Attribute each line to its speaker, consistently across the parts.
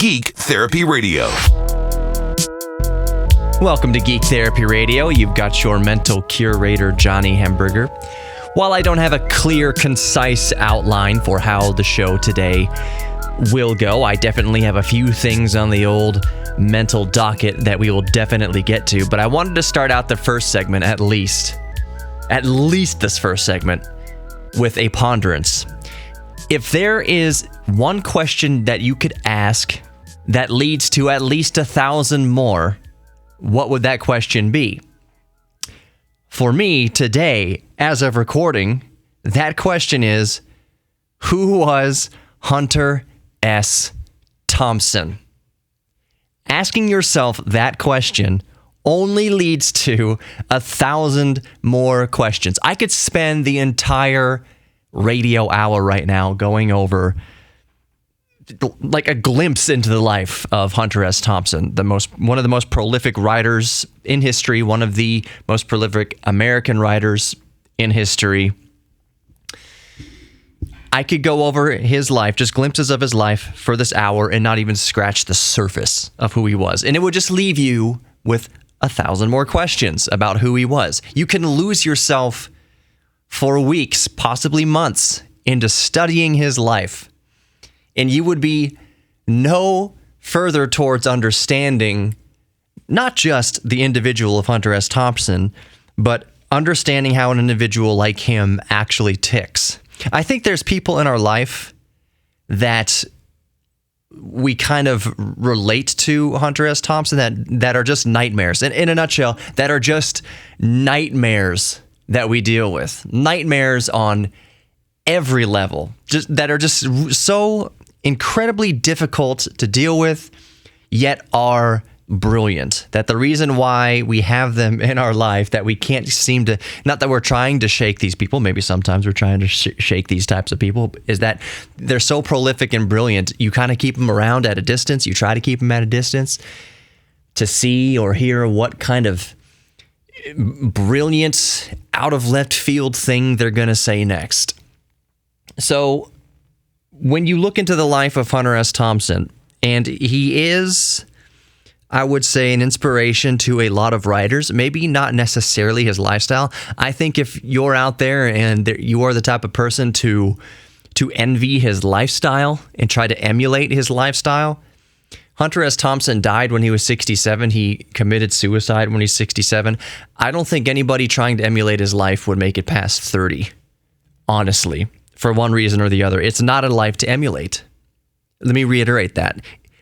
Speaker 1: Geek Therapy Radio.
Speaker 2: Welcome to Geek Therapy Radio. You've got your mental curator, Johnny Hamburger. While I don't have a clear, concise outline for how the show today will go, I definitely have a few things on the old mental docket that we will definitely get to. But I wanted to start out the first segment, at least this first segment, with a ponderance. If there is one question that you could ask that leads to at least 1,000 more, what would that question be? For me, today, as of recording, that question is, who was Hunter S. Thompson? Asking yourself that question only leads to 1,000 more questions. I could spend the entire radio hour right now going over like a glimpse into the life of Hunter S. Thompson, one of the most prolific writers in history, one of the most prolific American writers in history. I could go over his life, just glimpses of his life for this hour and not even scratch the surface of who he was. And it would just leave you with 1,000 more questions about who he was. You can lose yourself for weeks, possibly months, into studying his life. And you would be no further towards understanding not just the individual of Hunter S. Thompson, but understanding how an individual like him actually ticks. I think there's people in our life that we kind of relate to Hunter S. Thompson that are just nightmares. In a nutshell, that are just nightmares that we deal with. Nightmares on every level, just that are just so incredibly difficult to deal with, yet are brilliant. That the reason why we have them in our life, that we can't seem to, not that we're trying to shake these people, maybe sometimes we're trying to shake these types of people, is that they're so prolific and brilliant, you kind of keep them around at a distance, you try to keep them at a distance to see or hear what kind of brilliant, out of left field thing they're going to say next. So when you look into the life of Hunter S. Thompson, and he is, I would say, an inspiration to a lot of writers, maybe not necessarily his lifestyle. I think if you're out there and you are the type of person to envy his lifestyle and try to emulate his lifestyle, Hunter S. Thompson died when he was 67. He committed suicide when he's 67. I don't think anybody trying to emulate his life would make it past 30, honestly, for one reason or the other. It's not a life to emulate. Let me reiterate that.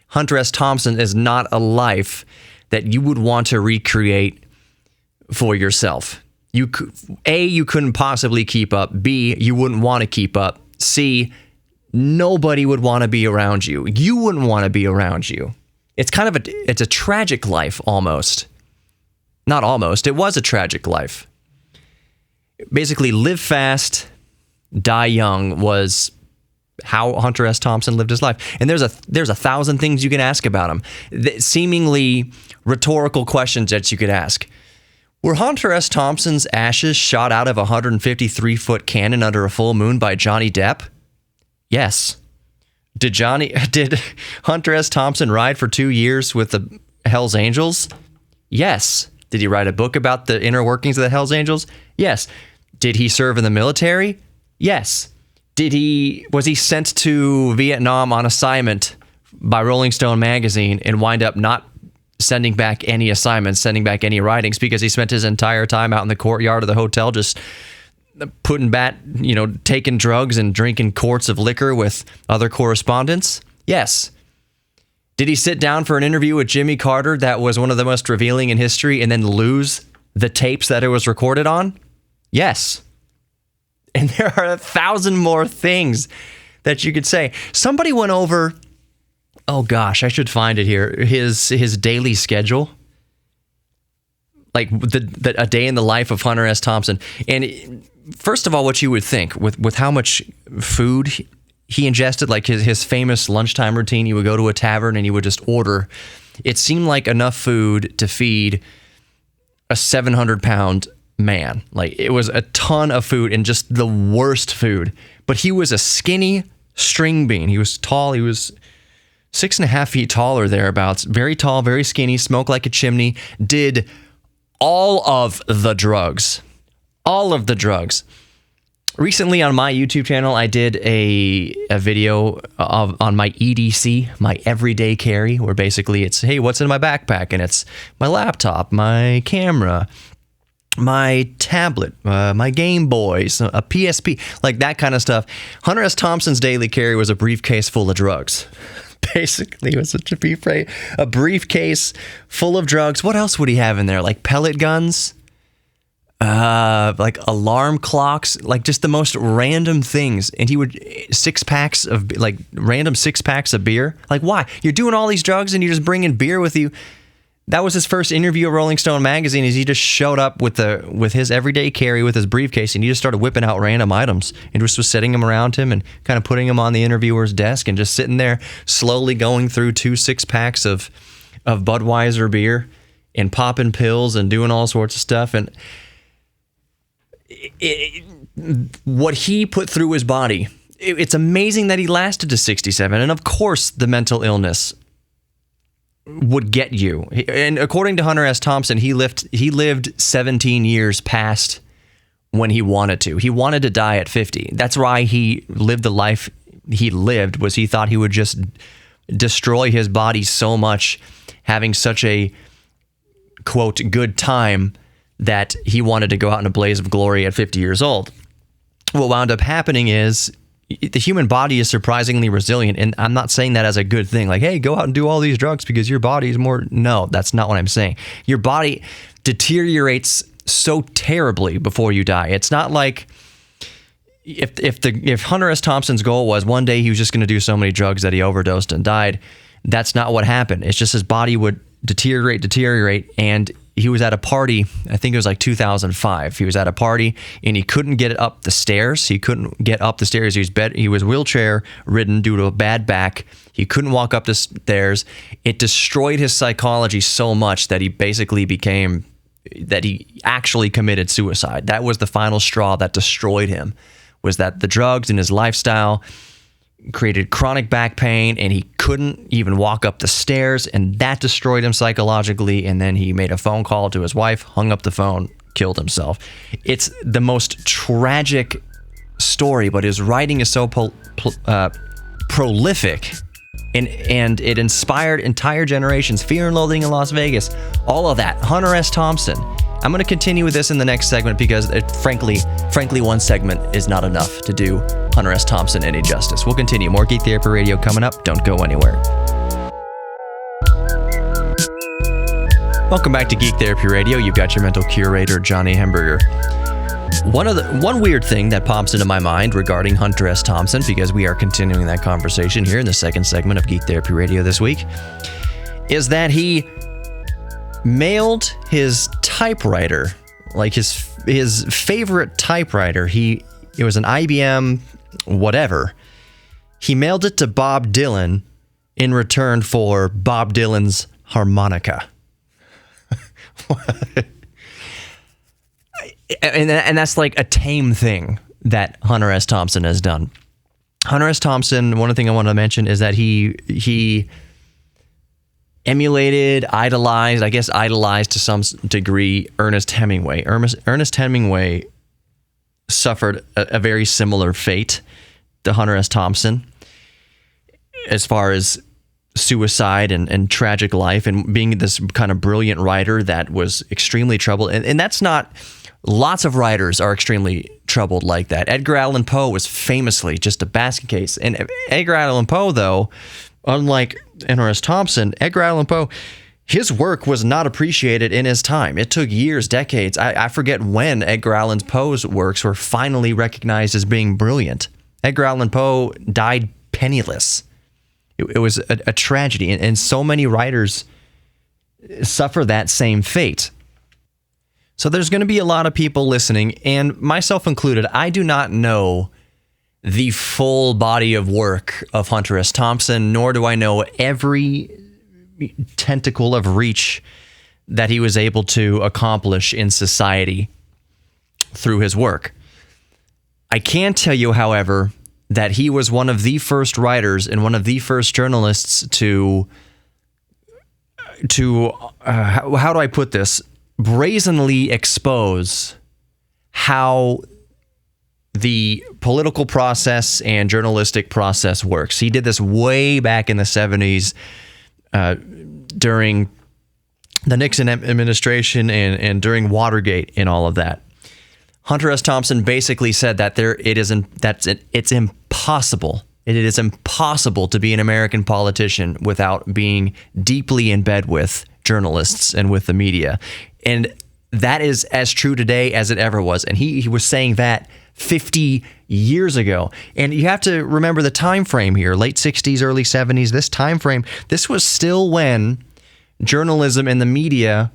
Speaker 2: Hunter S. Thompson is not a life that you would want to recreate for yourself. You couldn't possibly keep up. B, you wouldn't want to keep up. C, nobody would want to be around you. You wouldn't want to be around you. It's kind of it's a tragic life almost. Not almost. It was a tragic life. Basically, live fast, die young was how Hunter S. Thompson lived his life. And there's 1,000 things you can ask about him. Seemingly rhetorical questions that you could ask. Were Hunter S. Thompson's ashes shot out of a 153-foot cannon under a full moon by Johnny Depp? Yes. Did Hunter S. Thompson ride for 2 years with the Hells Angels? Yes. Did he write a book about the inner workings of the Hells Angels? Yes. Did he serve in the military? Yes. Was he sent to Vietnam on assignment by Rolling Stone magazine and wind up not sending back any assignments, sending back any writings because he spent his entire time out in the courtyard of the hotel just taking drugs and drinking quarts of liquor with other correspondents? Yes. Did he sit down for an interview with Jimmy Carter that was one of the most revealing in history and then lose the tapes that it was recorded on? Yes. And there are 1,000 more things that you could say. Somebody went over, oh gosh, I should find it here, his daily schedule. Like a day in the life of Hunter S. Thompson. And first of all, what you would think with how much food he ingested, like his famous lunchtime routine, he would go to a tavern and he would just order. It seemed like enough food to feed a 700-pound man. Like, it was a ton of food and just the worst food. But he was a skinny string bean. He was tall. He was 6.5 feet tall or thereabouts, very tall, very skinny, smoked like a chimney, did all of the drugs. All of the drugs. Recently on my YouTube channel, I did a video on my EDC, my everyday carry, where basically it's, hey, what's in my backpack? And it's my laptop, my camera, my tablet, my Game Boys, a PSP, like that kind of stuff. Hunter S. Thompson's daily carry was a briefcase full of drugs. Basically, it was a briefcase full of drugs. What else would he have in there? Like pellet guns? Like alarm clocks, like just the most random things. And he would random 6-packs of beer. Like, why? You're doing all these drugs and you're just bringing beer with you. That was his first interview at Rolling Stone magazine. Is he just showed up with his everyday carry with his briefcase, and he just started whipping out random items and just was setting them around him and kind of putting them on the interviewer's desk and just sitting there slowly going through 2 6-packs of Budweiser beer and popping pills and doing all sorts of stuff. And what he put through his body, it's amazing that he lasted to 67. And of course, the mental illness would get you. And according to Hunter S. Thompson, he lived 17 years past when he wanted to. He wanted to die at 50. That's why he lived the life he lived, was he thought he would just destroy his body so much, having such a, quote, good time, that he wanted to go out in a blaze of glory at 50 years old. What wound up happening is the human body is surprisingly resilient, and I'm not saying that as a good thing. Like, hey, go out and do all these drugs because your body is more... No, that's not what I'm saying. Your body deteriorates so terribly before you die. It's not like if Hunter S. Thompson's goal was one day he was just going to do so many drugs that he overdosed and died. That's not what happened. It's just his body would deteriorate, and he was at a party, I think it was like 2005. He was at a party and he couldn't get up the stairs. He couldn't get up the stairs. He was wheelchair ridden due to a bad back. He couldn't walk up the stairs. It destroyed his psychology so much that he actually committed suicide. That was the final straw that destroyed him, was that the drugs and his lifestyle created chronic back pain, and he couldn't even walk up the stairs, and that destroyed him psychologically. And then he made a phone call to his wife, hung up the phone, killed himself. It's the most tragic story, but his writing is so prolific, and it inspired entire generations. Fear and Loathing in Las Vegas, all of that. Hunter S. Thompson. I'm going to continue with this in the next segment because, frankly, one segment is not enough to do Hunter S. Thompson any justice. We'll continue. More Geek Therapy Radio coming up. Don't go anywhere. Welcome back to Geek Therapy Radio. You've got your mental curator, Johnny Hemberger. One weird thing that pops into my mind regarding Hunter S. Thompson, because we are continuing that conversation here in the second segment of Geek Therapy Radio this week, is that he mailed his typewriter, like his favorite typewriter. It was an IBM whatever. He mailed it to Bob Dylan in return for Bob Dylan's harmonica. And that's like a tame thing that Hunter S. Thompson has done. Hunter S. Thompson, one thing I want to mention is that he emulated, idolized to some degree Ernest Hemingway. Ernest Hemingway suffered a very similar fate to Hunter S. Thompson as far as suicide and tragic life, and being this kind of brilliant writer that was extremely troubled. And that's not... Lots of writers are extremely troubled like that. Edgar Allan Poe was famously just a basket case. And Edgar Allan Poe, though, unlike Hunter S. Thompson, Edgar Allan Poe, his work was not appreciated in his time. It took years, decades. I forget when Edgar Allan Poe's works were finally recognized as being brilliant. Edgar Allan Poe died penniless. It was a tragedy, and so many writers suffer that same fate. So there's going to be a lot of people listening, and myself included. I do not know the full body of work of Hunter S. Thompson, nor do I know every tentacle of reach that he was able to accomplish in society through his work. I can tell you, however, that he was one of the first writers and one of the first journalists to how do I put this? Brazenly expose how the political process and journalistic process works. He did this way back in the 70s during the Nixon administration and during Watergate and all of that. Hunter S. Thompson basically said that it's impossible. It is impossible to be an American politician without being deeply in bed with journalists and with the media. And that is as true today as it ever was. And he was saying that 50 years ago. And you have to remember the time frame here, late 60s, early 70s, this time frame. This was still when journalism and the media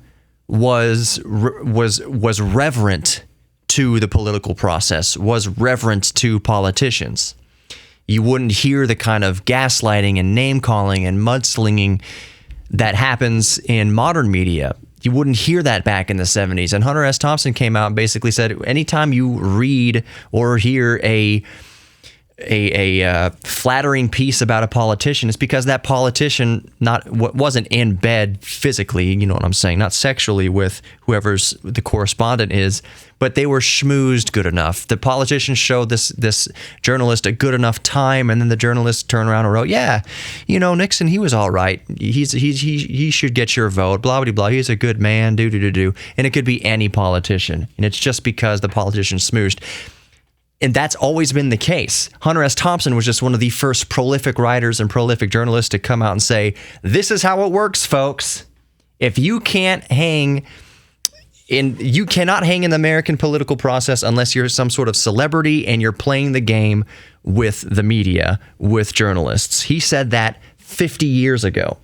Speaker 2: was reverent to the political process, was reverent to politicians. You wouldn't hear the kind of gaslighting and name-calling and mudslinging that happens in modern media. You wouldn't hear that back in the 70s. And Hunter S. Thompson came out and basically said, anytime you read or hear a flattering piece about a politician, it's because that politician wasn't in bed physically, you know what I'm saying, not sexually with whoever's the correspondent is, but they were schmoozed good enough. The politician showed this journalist a good enough time, and then the journalist turned around and wrote, yeah, you know, Nixon, he was all right. He should get your vote, blah, blah, blah. He's a good man, do. And it could be any politician. And it's just because the politician smoozed. And that's always been the case. Hunter S. Thompson was just one of the first prolific writers and prolific journalists to come out and say, this is how it works, folks. If you can't hang you cannot hang in the American political process unless you're some sort of celebrity and you're playing the game with the media, with journalists. He said that 50 years ago.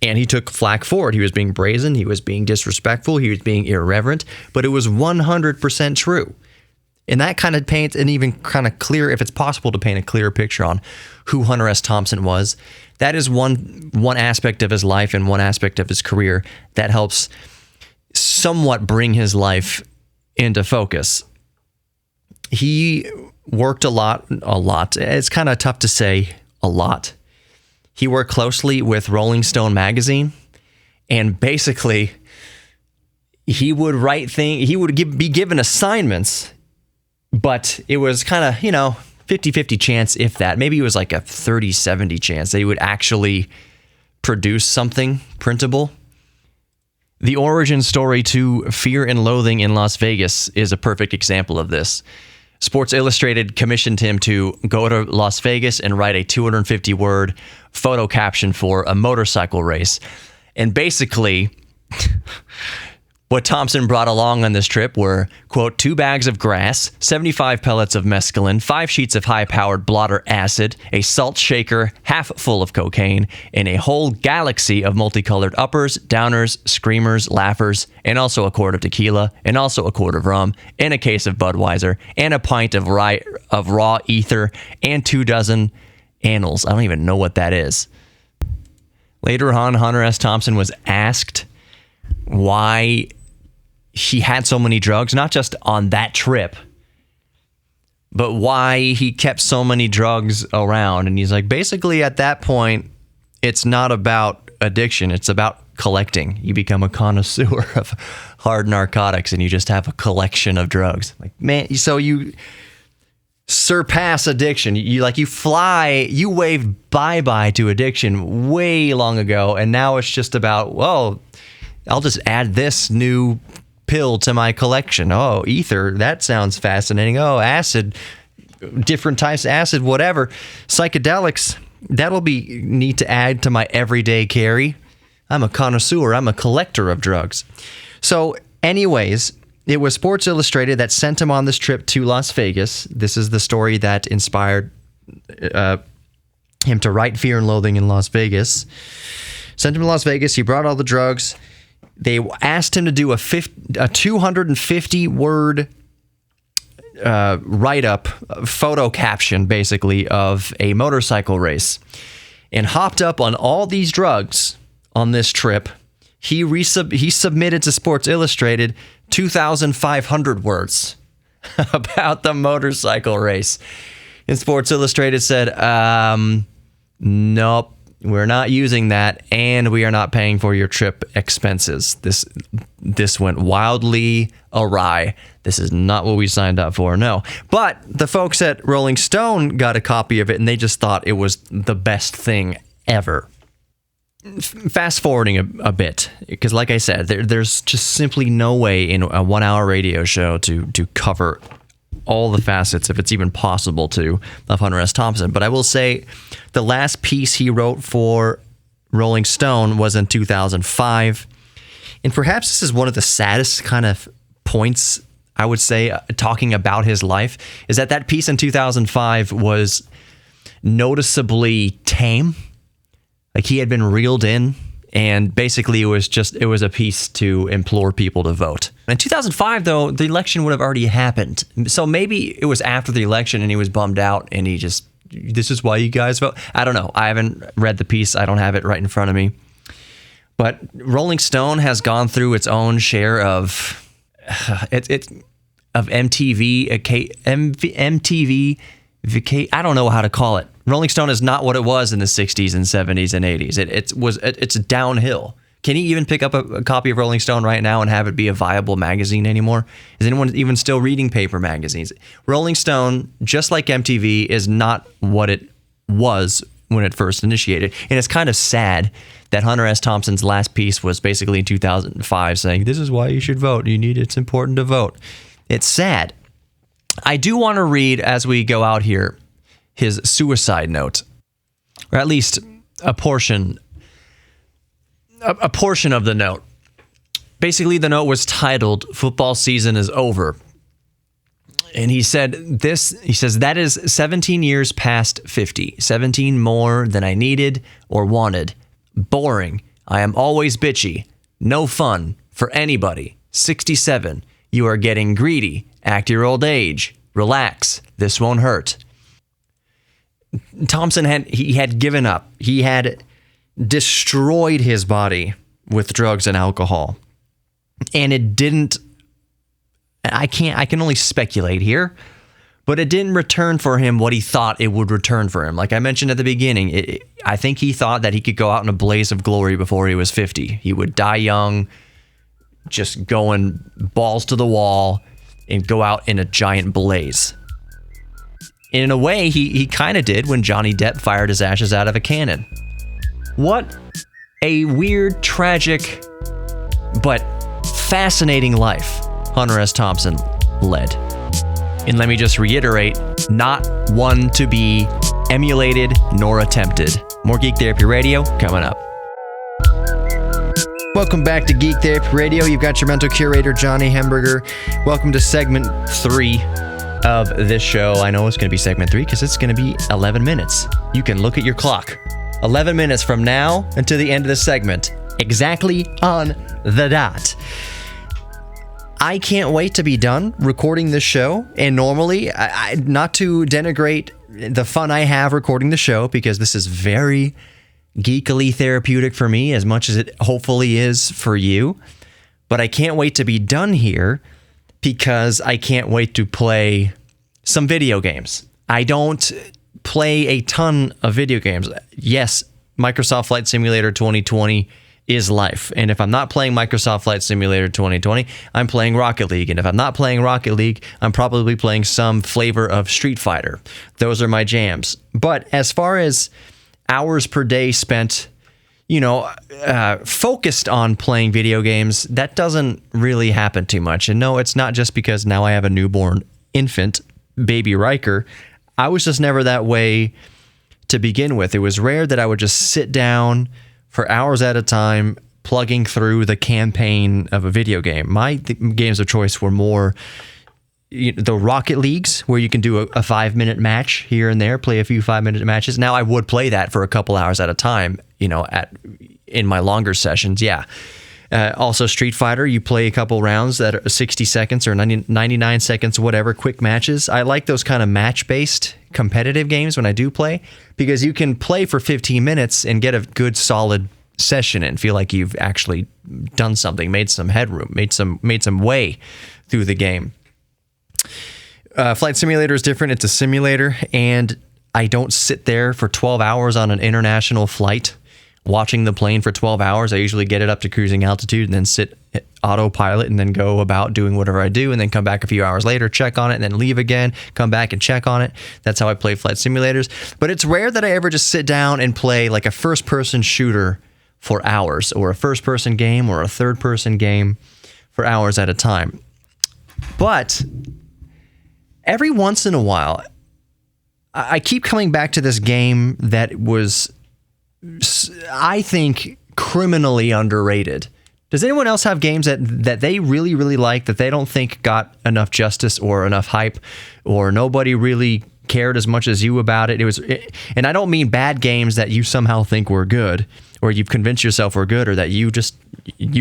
Speaker 2: And he took flack for it. He was being brazen. He was being disrespectful. He was being irreverent. But it was 100% true. And that kind of paints an even kind of clear, if it's possible to paint a clearer picture on who Hunter S. Thompson was. That is one aspect of his life and one aspect of his career that helps somewhat bring his life into focus. He worked a lot. It's kind of tough to say a lot. He worked closely with Rolling Stone magazine, and basically he would write things, he would be given assignments, but it was kind of, 50-50 chance, if that. Maybe it was like a 30-70 chance that he would actually produce something printable. The origin story to Fear and Loathing in Las Vegas is a perfect example of this. Sports Illustrated commissioned him to go to Las Vegas and write a 250-word photo caption for a motorcycle race. And basically, what Thompson brought along on this trip were, quote, 2 bags of grass, 75 pellets of mescaline, 5 sheets of high-powered blotter acid, a salt shaker half full of cocaine, and a whole galaxy of multicolored uppers, downers, screamers, laughers, and also a quart of tequila, and also a quart of rum, and a case of Budweiser, and a pint of raw ether, and 2 dozen annals. I don't even know what that is. Later on, Hunter S. Thompson was asked why he had so many drugs, not just on that trip, but why he kept so many drugs around. And he's like, basically at that point, it's not about addiction. It's about collecting. You become a connoisseur of hard narcotics and you just have a collection of drugs. Like, man, so you surpass addiction. You wave bye-bye to addiction way long ago. And now it's just about, well, I'll just add this new pill to my collection. Oh, ether, that sounds fascinating. Oh, acid, different types of acid, whatever. Psychedelics, that'll be neat to add to my everyday carry. I'm a connoisseur. I'm a collector of drugs. So anyways, it was Sports Illustrated that sent him on this trip to Las Vegas. This is the story that inspired him to write Fear and Loathing in Las Vegas. Sent him to Las Vegas. He brought all the drugs. They asked him to do a 250-word write-up, photo caption, basically, of a motorcycle race. And hopped up on all these drugs on this trip. He submitted to Sports Illustrated 2,500 words about the motorcycle race. And Sports Illustrated said, nope, we're not using that, and we are not paying for your trip expenses. This went wildly awry. This is not what we signed up for, no. But the folks at Rolling Stone got a copy of it, and they just thought it was the best thing ever. Fast forwarding a bit, because like I said, there's just simply no way in a 1-hour radio show to cover all the facets, if it's even possible to, of Hunter S. Thompson. But I will say the last piece he wrote for Rolling Stone was in 2005. And perhaps this is one of the saddest kind of points, I would say, talking about his life, is that piece in 2005 was noticeably tame. Like, he had been reeled in, and basically it was a piece to implore people to vote. In 2005, though, the election would have already happened. So maybe it was after the election and he was bummed out and he just, this is why you guys vote. I don't know. I haven't read the piece. I don't have it right in front of me. But Rolling Stone has gone through its own share of MTV, I don't know how to call it. Rolling Stone is not what it was in the 60s and 70s and 80s. It's downhill. Can you even pick up a copy of Rolling Stone right now and have it be a viable magazine anymore? Is anyone even still reading paper magazines? Rolling Stone, just like MTV, is not what it was when it first initiated. And it's kind of sad that Hunter S. Thompson's last piece was basically in 2005 saying, this is why you should vote. It's important to vote. It's sad. I do want to read, as we go out here, his suicide note, or at least a portion of the note. Basically, the note was titled, "Football Season is Over." And he said this, he says, "That is 17 years past 50, 17 more than I needed or wanted. Boring. I am always bitchy. No fun for anybody. 67. You are getting greedy. Act your old age. Relax. This won't hurt." Thompson had given up. He had destroyed his body with drugs and alcohol. And it didn't, I can only speculate here, but it didn't return for him what he thought it would return for him. Like I mentioned at the beginning, I think he thought that he could go out in a blaze of glory before he was 50. He would die young, just going balls to the wall, and go out in a giant blaze. In a way, he kind of did when Johnny Depp fired his ashes out of a cannon. What a weird, tragic, but fascinating life Hunter S. Thompson led. And let me just reiterate, not one to be emulated nor attempted. More Geek Therapy Radio coming up. Welcome back to Geek Therapy Radio. You've got your mental curator, Johnny Hemberger. Welcome to segment 3 of this show. I know it's going to be segment 3 because it's going to be 11 minutes. You can look at your clock. 11 minutes from now until the end of the segment. Exactly on the dot. I can't wait to be done recording this show. And normally, not to denigrate the fun I have recording the show, because this is very geekily therapeutic for me, as much as it hopefully is for you. But I can't wait to be done here because I can't wait to play some video games. I don't play a ton of video games. Yes, Microsoft Flight Simulator 2020 is life. And if I'm not playing Microsoft Flight Simulator 2020, I'm playing Rocket League. And if I'm not playing Rocket League, I'm probably playing some flavor of Street Fighter. Those are my jams. But as far as hours per day spent, focused on playing video games, that doesn't really happen too much. And no, it's not just because now I have a newborn infant, baby Riker. I was just never that way to begin with. It was rare that I would just sit down for hours at a time plugging through the campaign of a video game. My games of choice were more the Rocket Leagues, where you can do a 5-minute match here and there, play a few 5-minute matches. Now, I would play that for a couple hours at a time, in my longer sessions, yeah. Also, Street Fighter, you play a couple rounds that are 60 seconds or 99 seconds, whatever, quick matches. I like those kind of match-based competitive games when I do play, because you can play for 15 minutes and get a good, solid session and feel like you've actually done something, made some headroom, made some way through the game. Flight Simulator is different. It's a simulator, and I don't sit there for 12 hours on an international flight watching the plane for 12 hours. I usually get it up to cruising altitude and then sit autopilot and then go about doing whatever I do and then come back a few hours later, check on it, and then leave again, come back and check on it. That's how I play flight simulators. But it's rare that I ever just sit down and play like a first-person shooter for hours, or a first-person game, or a third-person game for hours at a time. But every once in a while, I keep coming back to this game that was, I think, criminally underrated. Does anyone else have games that they really, really like that they don't think got enough justice or enough hype, or nobody really cared as much as you about it? And I don't mean bad games that you somehow think were good, or you've convinced yourself were good, or that you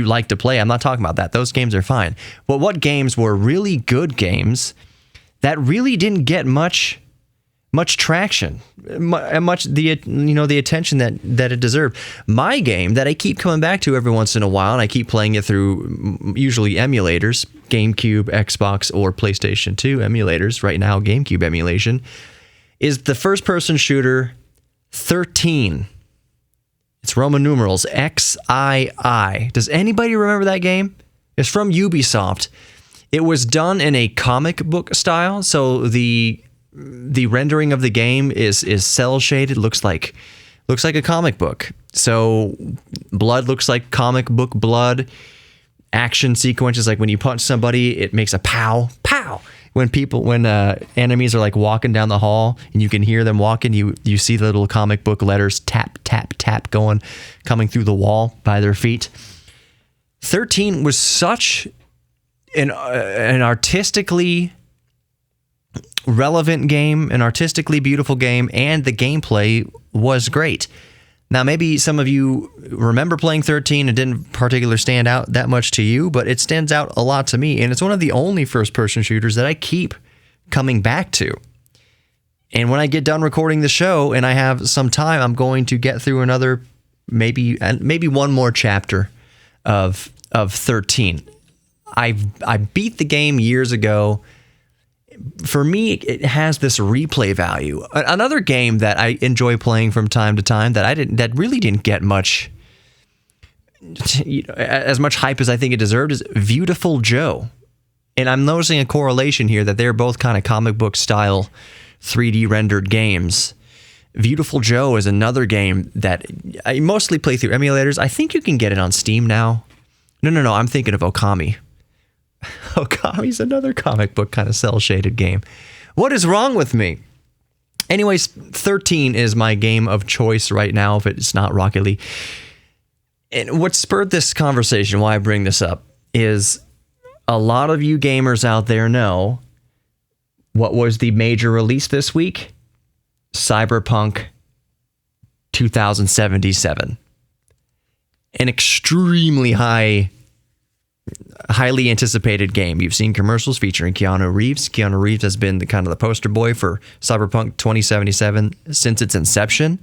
Speaker 2: like to play. I'm not talking about that. Those games are fine. But what games were really good games that really didn't get much traction, much the attention that it deserved? My game that I keep coming back to every once in a while, and I keep playing it through usually emulators, GameCube, Xbox, or PlayStation 2 emulators. Right now, GameCube emulation, is the first-person shooter 13. It's Roman numerals XII. Does anybody remember that game? It's from Ubisoft. It was done in a comic book style, so the rendering of the game is cell shaded, looks like a comic book. So blood looks like comic book blood. Action sequences, like when you punch somebody, it makes a pow pow. When enemies are like walking down the hall and you can hear them walking, you see the little comic book letters tap tap tap coming through the wall by their feet. 13 was such an artistically relevant game, an artistically beautiful game, and the gameplay was great. Now, maybe some of you remember playing 13 and didn't particularly stand out that much to you, but it stands out a lot to me, and it's one of the only first-person shooters that I keep coming back to. And when I get done recording the show and I have some time, I'm going to get through another, maybe one more chapter of 13. I beat the game years ago. For me, it has this replay value. Another game that I enjoy playing from time to time that really didn't get much, as much hype as I think it deserved, is Beautiful Joe. And I'm noticing a correlation here that they're both kind of comic book style 3D rendered games. Beautiful Joe is another game that I mostly play through emulators. I think you can get it on Steam now. No, I'm thinking of Okami. Okami's another comic book kind of cel-shaded game. What is wrong with me? Anyways, 13 is my game of choice right now, if it's not Rocket League. And what spurred this conversation, why I bring this up, is a lot of you gamers out there know what was the major release this week? Cyberpunk 2077. An extremely highly anticipated game. You've seen commercials featuring Keanu Reeves. Keanu Reeves has been the poster boy for Cyberpunk 2077 since its inception.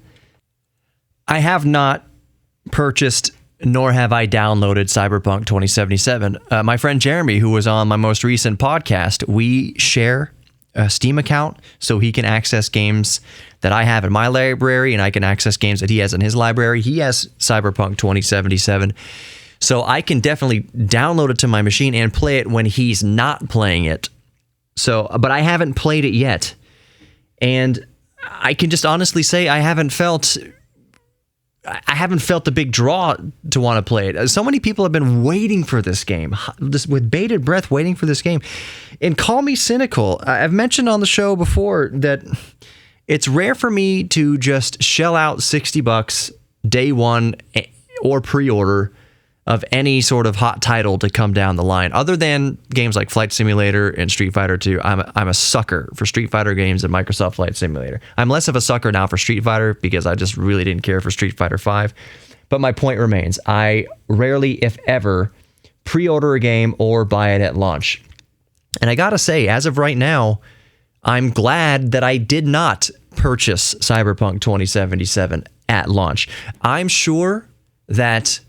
Speaker 2: I have not purchased nor have I downloaded Cyberpunk 2077. My friend Jeremy, who was on my most recent podcast, we share a Steam account so he can access games that I have in my library and I can access games that he has in his library. He has Cyberpunk 2077. So I can definitely download it to my machine and play it when he's not playing it. But I haven't played it yet. And I can just honestly say I haven't felt the big draw to want to play it. So many people have been waiting for this game, just with bated breath waiting for this game. And call me cynical. I've mentioned on the show before that it's rare for me to just shell out $60 day one or pre-order of any sort of hot title to come down the line. Other than games like Flight Simulator and Street Fighter 2, I'm a sucker for Street Fighter games and Microsoft Flight Simulator. I'm less of a sucker now for Street Fighter because I just really didn't care for Street Fighter 5. But my point remains, I rarely, if ever, pre-order a game or buy it at launch. And I gotta say, as of right now, I'm glad that I did not purchase Cyberpunk 2077 at launch. I'm sure that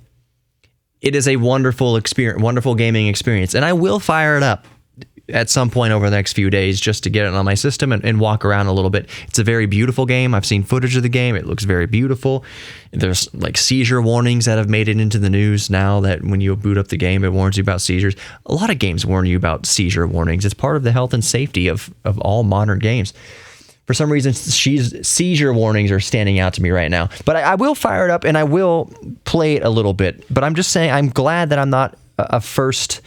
Speaker 2: it is a wonderful experience, wonderful gaming experience, and I will fire it up at some point over the next few days just to get it on my system and walk around a little bit. It's a very beautiful game. I've seen footage of the game. It looks very beautiful. There's like seizure warnings that have made it into the news now, that when you boot up the game, it warns you about seizures. A lot of games warn you about seizure warnings. It's part of the health and safety of all modern games. For some reason, seizure warnings are standing out to me right now. But I will fire it up and I will play it a little bit. But I'm just saying, I'm glad that I'm not a first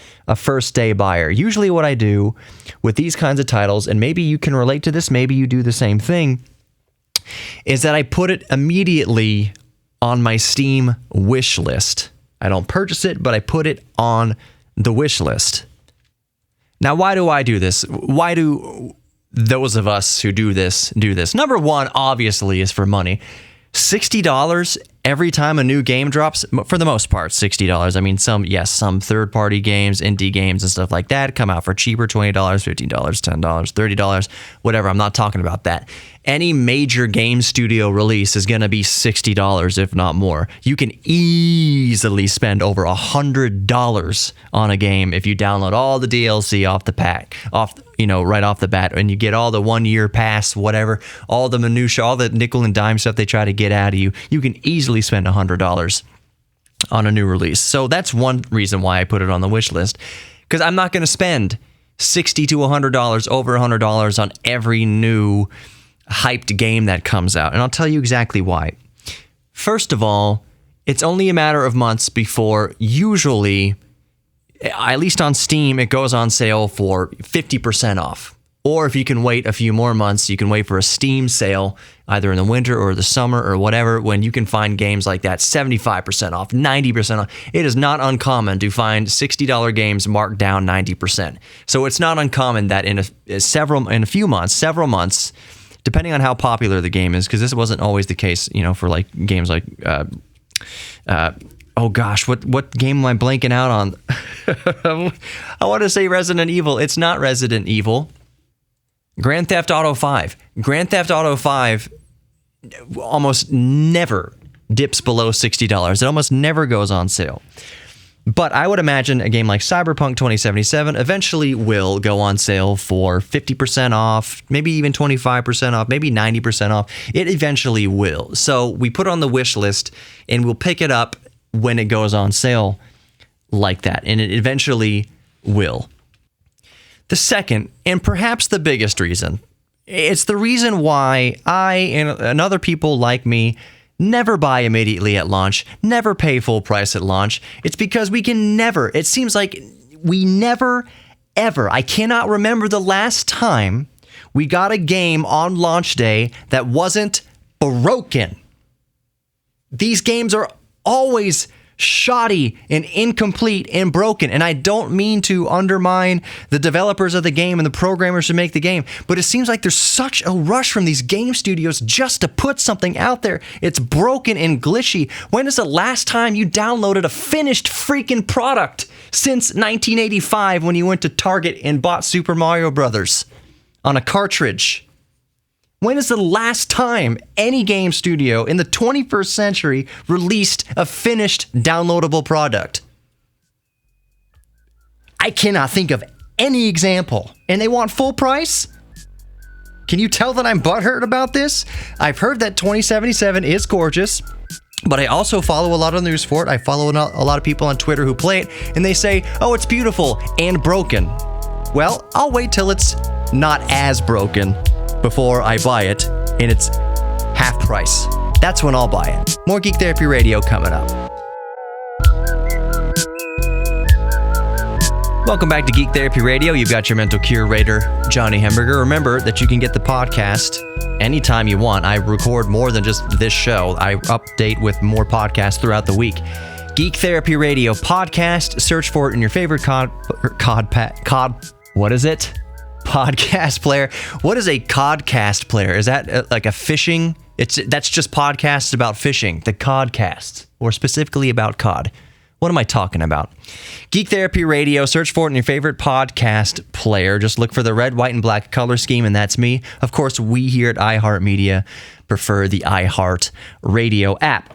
Speaker 2: day buyer. Usually what I do with these kinds of titles, and maybe you can relate to this, maybe you do the same thing, is that I put it immediately on my Steam wish list. I don't purchase it, but I put it on the wish list. Now, why do I do this? Why do those of us who do this? Number one, obviously, is for money. $60 every time a new game drops, for the most part, $60. I mean, some third-party games, indie games and stuff like that come out for cheaper, $20, $15, $10, $30, whatever. I'm not talking about that. Any major game studio release is going to be $60, if not more. You can easily spend over $100 on a game if you download all the DLC right off the bat, and you get all the 1 year pass, whatever, all the minutia, all the nickel and dime stuff they try to get out of you. You can easily spend $100 on a new release. So that's one reason why I put it on the wish list, because I'm not going to spend $60 to $100, over $100 on every new hyped game that comes out. And I'll tell you exactly why. First of all, it's only a matter of months before, usually, at least on Steam, it goes on sale for 50% off. Or if you can wait a few more months, you can wait for a Steam sale, either in the winter or the summer or whatever, when you can find games like that 75% off, 90% off. It is not uncommon to find $60 games marked down 90%. So it's not uncommon that in several months, depending on how popular the game is, because this wasn't always the case, for like games like, oh gosh, what game am I blanking out on? I want to say Resident Evil. It's not Resident Evil. Grand Theft Auto 5. Grand Theft Auto 5 almost never dips below $60. It almost never goes on sale. But I would imagine a game like Cyberpunk 2077 eventually will go on sale for 50% off, maybe even 25% off, maybe 90% off. It eventually will. So we put it on the wish list and we'll pick it up when it goes on sale like that. And it eventually will. The second, and perhaps the biggest reason, it's the reason why I and other people like me never buy immediately at launch, never pay full price at launch. It's because it seems like we never, ever, I cannot remember the last time we got a game on launch day that wasn't broken. These games are always shoddy and incomplete and broken. And I don't mean to undermine the developers of the game and the programmers who make the game, but it seems like there's such a rush from these game studios just to put something out there. It's broken and glitchy. When is the last time you downloaded a finished freaking product? Since 1985, when you went to Target and bought Super Mario Brothers on a cartridge. When is the last time any game studio in the 21st century released a finished downloadable product? I cannot think of any example. And they want full price? Can you tell that I'm butthurt about this? I've heard that 2077 is gorgeous, but I also follow a lot of news for it. I follow a lot of people on Twitter who play it, and they say, oh, it's beautiful and broken. Well, I'll wait till it's not as broken before I buy it, and it's half price. That's when I'll buy it. More Geek Therapy Radio coming up. Welcome back to Geek Therapy Radio. You've got your mental curator, Johnny Hemberger. Remember that you can get the podcast anytime you want. I record more than just this show. I update with more podcasts throughout the week. Geek Therapy Radio podcast. Search for it in your favorite what is it? Podcast player. What is a codcast player? Is that like a fishing? That's just podcasts about fishing. The codcasts, or specifically about cod. What am I talking about? Geek Therapy Radio. Search for it in your favorite podcast player. Just look for the red, white, and black color scheme, and that's me. Of course, we here at iHeartMedia prefer the iHeart Radio app.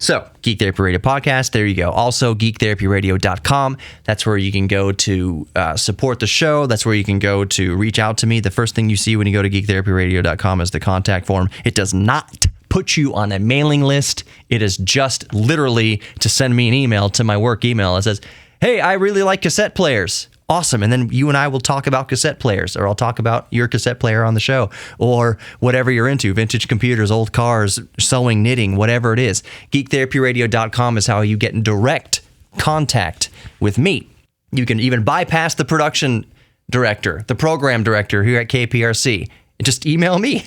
Speaker 2: So, Geek Therapy Radio Podcast, there you go. Also, geektherapyradio.com. That's where you can go to support the show. That's where you can go to reach out to me. The first thing you see when you go to geektherapyradio.com is the contact form. It does not put you on a mailing list. It is just literally to send me an email to my work email that says, hey, I really like cassette players. Awesome. And then you and I will talk about cassette players, or I'll talk about your cassette player on the show, or whatever you're into, vintage computers, old cars, sewing, knitting, whatever it is. Geektherapyradio.com is how you get in direct contact with me. You can even bypass the production director, the program director here at KPRC. Just email me.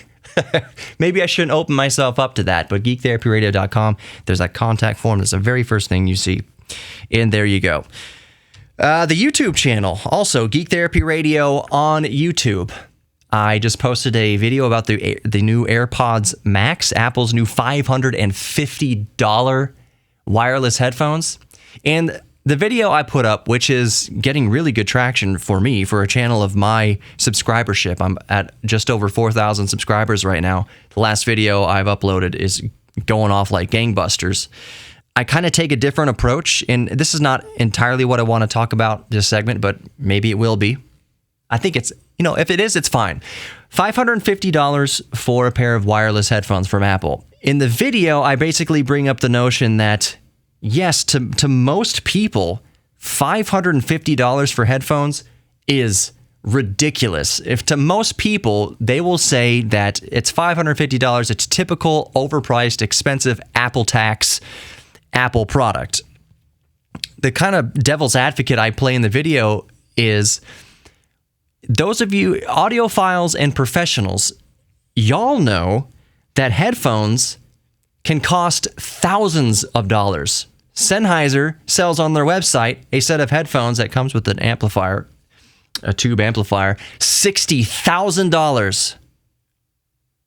Speaker 2: Maybe I shouldn't open myself up to that, but geektherapyradio.com, there's that contact form. That's the very first thing you see. And there you go. The YouTube channel, also Geek Therapy Radio on YouTube. I just posted a video about the new AirPods Max, Apple's new $550 wireless headphones. And the video I put up, which is getting really good traction for me, for a channel of my subscribership. I'm at just over 4,000 subscribers right now. The last video I've uploaded is going off like gangbusters. I kind of take a different approach, and this is not entirely what I want to talk about this segment, but maybe it will be. I think it's, if it is, it's fine. $550 for a pair of wireless headphones from Apple. In the video, I basically bring up the notion that, yes, to most people, $550 for headphones is ridiculous. If to most people, they will say that it's $550, it's typical, overpriced, expensive Apple tax Apple product. The kind of devil's advocate I play in the video is those of you audiophiles and professionals, y'all know that headphones can cost thousands of dollars. Sennheiser sells on their website a set of headphones that comes with an amplifier, a tube amplifier, $60,000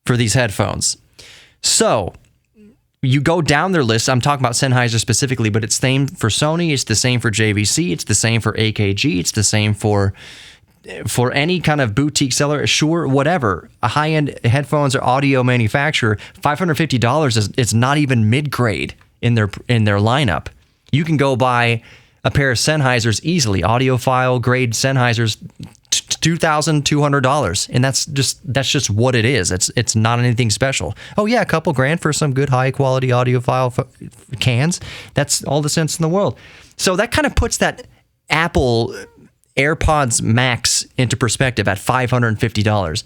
Speaker 2: for these headphones. So you go down their list. I'm talking about Sennheiser specifically, but it's the same for Sony. It's the same for JVC. It's the same for AKG. It's the same for any kind of boutique seller. Sure, whatever. A high-end headphones or audio manufacturer, $550 is not even mid-grade in their lineup. You can go buy a pair of Sennheisers easily, audiophile grade Sennheisers, $2,200, and that's just what it is. It's not anything special. Oh yeah, a couple grand for some good high quality audiophile cans. That's all the sense in the world. So that kind of puts that Apple AirPods Max into perspective at $550.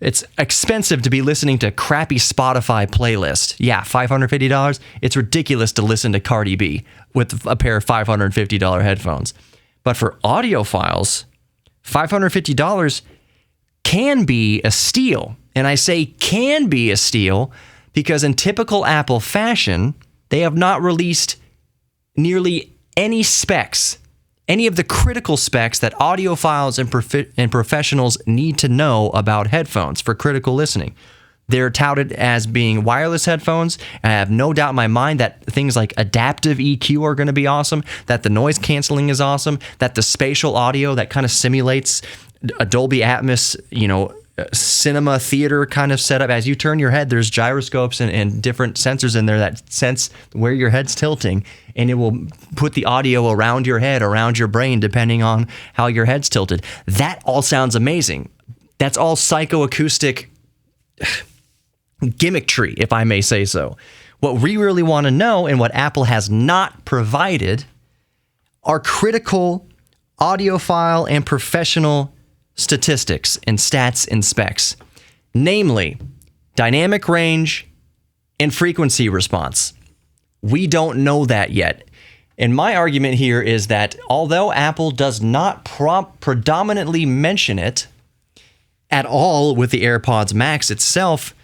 Speaker 2: It's expensive to be listening to crappy Spotify playlist. Yeah, $550. It's ridiculous to listen to Cardi B with a pair of $550 headphones. But for audiophiles, $550 can be a steal. And I say can be a steal because in typical Apple fashion, they have not released nearly any specs, any of the critical specs that audiophiles and professionals need to know about headphones for critical listening. They're touted as being wireless headphones. I have no doubt in my mind that things like adaptive EQ are going to be awesome, that the noise canceling is awesome, that the spatial audio that kind of simulates a Dolby Atmos, cinema theater kind of setup. As you turn your head, there's gyroscopes and different sensors in there that sense where your head's tilting, and it will put the audio around your head, around your brain, depending on how your head's tilted. That all sounds amazing. That's all psychoacoustic gimmickry, if I may say so. What we really want to know, and what Apple has not provided, are critical audiophile and professional statistics and stats and specs, namely dynamic range and frequency response. We don't know that yet. And my argument here is that although Apple does not predominantly mention it at all with the AirPods Max itself,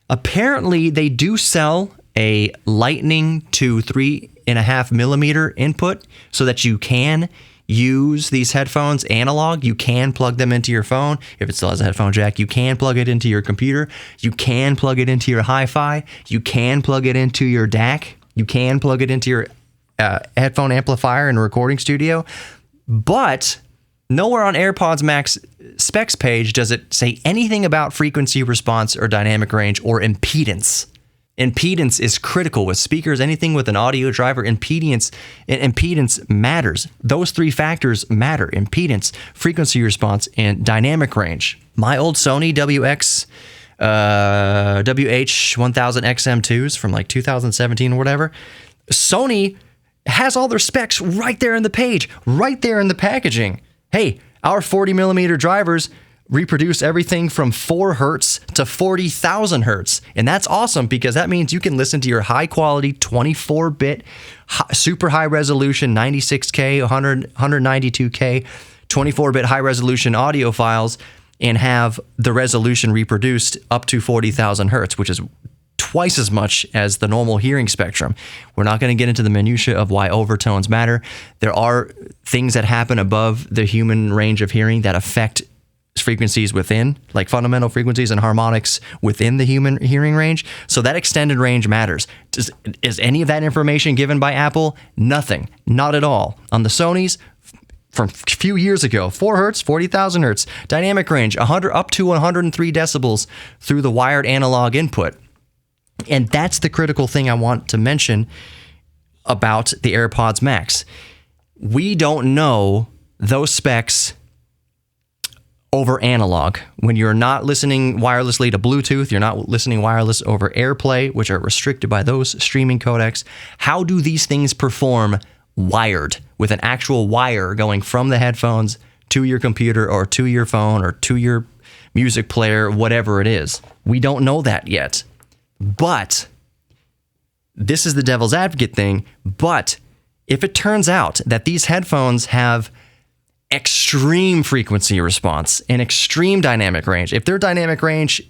Speaker 2: apparently they do sell a Lightning to 3.5 millimeter input so that you can use these headphones analog. You can plug them into your phone. If it still has a headphone jack, you can plug it into your computer. You can plug it into your hi-fi. You can plug it into your DAC. You can plug it into your headphone amplifier in a recording studio. But nowhere on AirPods Max specs page does it say anything about frequency response or dynamic range or impedance. Impedance is critical with speakers. Anything with an audio driver, impedance matters. Those three factors matter: impedance, frequency response, and dynamic range. My old Sony WH-1000XM2s from like 2017 or whatever, Sony has all their specs right there in the page, right there in the packaging. Hey, our 40 millimeter drivers reproduce everything from 4 hertz to 40,000 hertz. And that's awesome because that means you can listen to your high quality 24-bit, super high resolution 96K, 192K, 24-bit high resolution audio files and have the resolution reproduced up to 40,000 hertz, which is twice as much as the normal hearing spectrum. We're not going to get into the minutia of why overtones matter. There are things that happen above the human range of hearing that affect frequencies within, like fundamental frequencies and harmonics within the human hearing range. So that extended range matters. Is any of that information given by Apple? Nothing. Not at all. On the Sonys, from a few years ago, 4 hertz, 40,000 hertz, dynamic range, 100 up to 103 decibels through the wired analog input. And that's the critical thing I want to mention about the AirPods Max. We don't know those specs over analog. When you're not listening wirelessly to Bluetooth, you're not listening wireless over AirPlay, which are restricted by those streaming codecs. How do these things perform wired, with an actual wire going from the headphones to your computer or to your phone or to your music player, whatever it is? We don't know that yet. But this is the devil's advocate thing. But if it turns out that these headphones have extreme frequency response and extreme dynamic range, if their dynamic range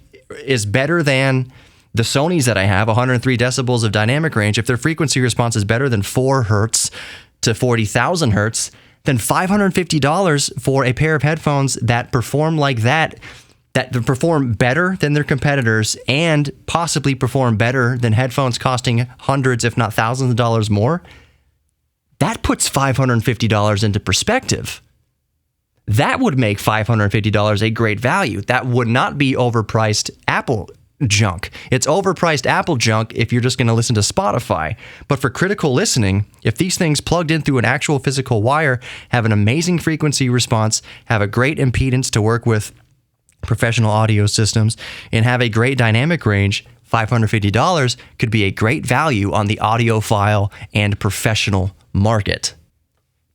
Speaker 2: is better than the Sonys that I have, 103 decibels of dynamic range, if their frequency response is better than 4 hertz to 40,000 hertz, then $550 for a pair of headphones that perform like that perform better than their competitors and possibly perform better than headphones costing hundreds, if not thousands of dollars more, that puts $550 into perspective. That would make $550 a great value. That would not be overpriced Apple junk. It's overpriced Apple junk if you're just going to listen to Spotify. But for critical listening, if these things plugged in through an actual physical wire have an amazing frequency response, have a great impedance to work with professional audio systems, and have a great dynamic range, $550 could be a great value on the audiophile and professional market.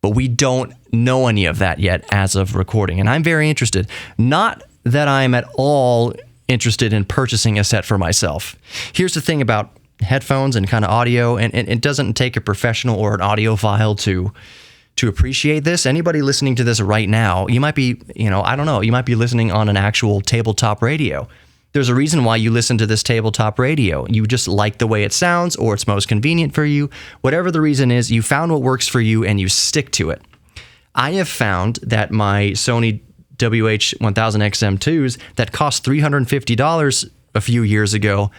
Speaker 2: But we don't know any of that yet as of recording, and I'm very interested. Not that I'm at all interested in purchasing a set for myself. Here's the thing about headphones and kind of audio, and it doesn't take a professional or an audiophile to appreciate this. Anybody listening to this right now, you might be, I don't know, you might be listening on an actual tabletop radio. There's a reason why you listen to this tabletop radio. You just like the way it sounds, or it's most convenient for you. Whatever the reason is, you found what works for you and you stick to it. I have found that my Sony WH-1000XM2s that cost $350 a few years ago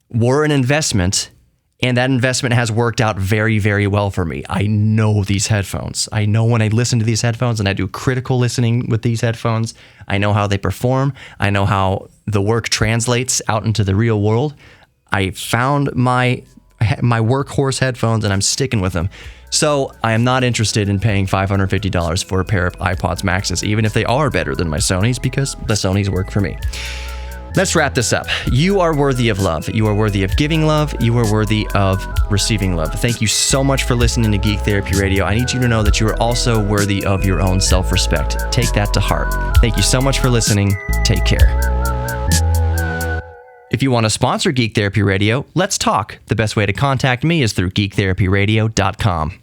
Speaker 2: were an investment, and that investment has worked out very, very well for me. I know these headphones. I know when I listen to these headphones and I do critical listening with these headphones, I know how they perform. I know how the work translates out into the real world. I found my workhorse headphones and I'm sticking with them. So I am not interested in paying $550 for a pair of iPods Maxes, even if they are better than my Sonys, because the Sonys work for me. Let's wrap this up. You are worthy of love. You are worthy of giving love. You are worthy of receiving love. Thank you so much for listening to Geek Therapy Radio. I need you to know that you are also worthy of your own self-respect. Take that to heart. Thank you so much for listening. Take care. If you want to sponsor Geek Therapy Radio, let's talk. The best way to contact me is through geektherapyradio.com.